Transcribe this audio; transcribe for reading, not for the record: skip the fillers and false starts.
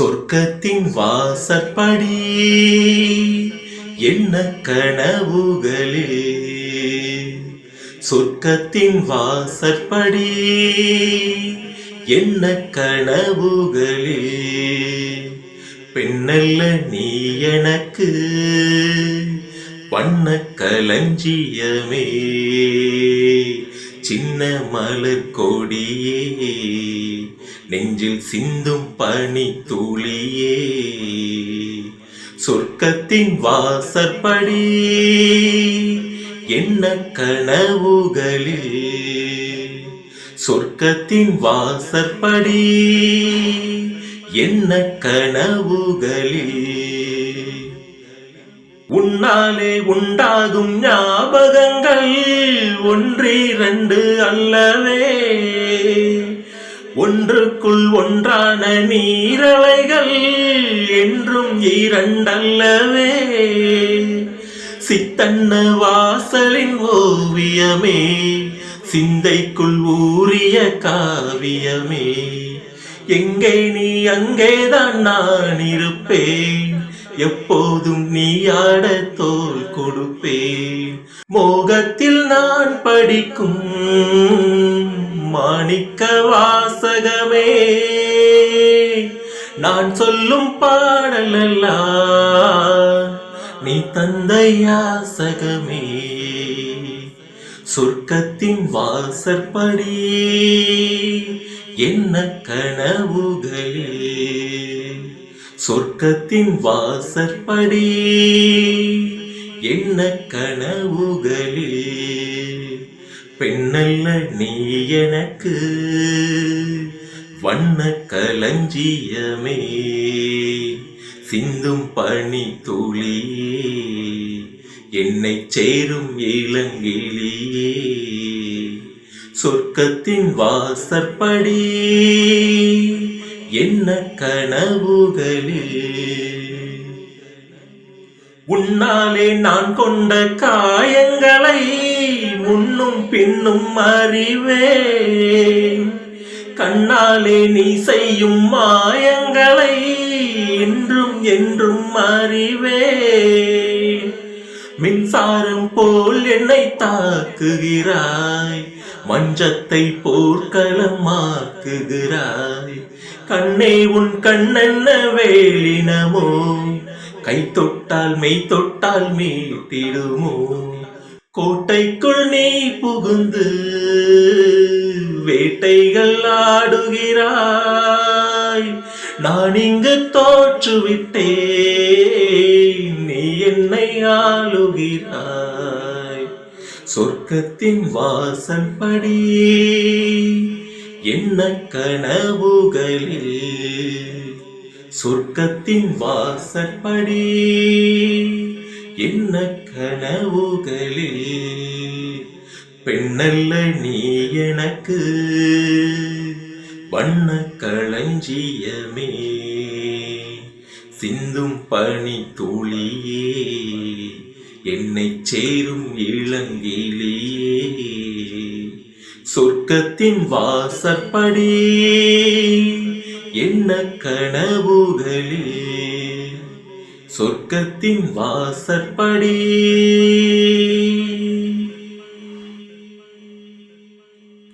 சொர்க்கத்தின் வாசற்படி என்ன கனவுகளே, சொர்க்கத்தின் வாசற்படி என்ன கனவுகளே. பெண்ணல்ல நீ எனக்கு வண்ண களஞ்சியமே, சின்ன மலர் கொடியே, நெஞ்சில் சிந்தும் பனி துளியே. சொர்க்கத்தின் வாசற்படி என்ன கனவுகளே, சொர்க்கத்தின் வாசற்படி என்ன கனவுகளே. உன்னாலே உண்டாகும் ஞாபகங்கள் ஒன்றிரண்டு அல்லவே, ஒன்றுக்குள் ஒன்றான நீரலைகள் என்றும் இரண்டல்லவே. சித்தன்ன வாசலின் ஓவியமே, சிந்தைக்குள் ஊறிய காவியமே. எங்கே நீ அங்கேதான் நான் இருப்பேன், எப்போதும் நீ ஆட தோள் கொடுப்பேன். மோகத்தில் நான் படிக்கும் மாணிக்க வாசகமே, நான் சொல்லும் பாடலெல்லாம் நீ தந்த யாசகமே. சொர்க்கத்தின் வாசற்படி என்ன கனவுகளே, சொர்க்கத்தின் வாசற்படி என்ன கனவுகளே. பெண்ணல்ல நீ எனக்கு வண்ண களஞ்சியமே, சிந்தும் பனி துளியே, என்னை சேரும் இளங்கிளியே. சொர்க்கத்தின் வாசற்படி என்ன கனவுகளே. உன்னாலே நான் கொண்ட காயங்களை முன்னும் பின்னும் அறிவேன், கண்ணாலே நீ செய்யும் மாயங்களை என்றும் என்றும் அறிவேன். மின்சாரம் போல் என்னை தாக்குகிறாய், மஞ்சத்தை போர்க்களமாக்குகிறாய். கண்ணே உன் கண்ணென்ன வேலினமோ, கை தொட்டால் மெய் தொட்டால் மீட்டிடுமோ. கோட்டைக்குள் நீ புகுந்து வேட்டைகள் ஆடுகிறாய், நான் இங்கு தோற்றுவிட்டேன், நீ என்னை ஆளுகிறாய். சொர்க்கத்தின் வாசற்படி என்ன கனவுகளே, சொர்க்கத்தின் வாசற்படி என்ன கனவுகளே. பெண்ணல்ல நீ எனக்கு வண்ண களஞ்சியமே, சிந்தும் பனி துளியே, என்னை சேரும் இளங்கிளியே. சொர்க்கத்தின் வாசற்படி என்ன கனவுகளே, சொர்க்கத்தின் வாசற்படி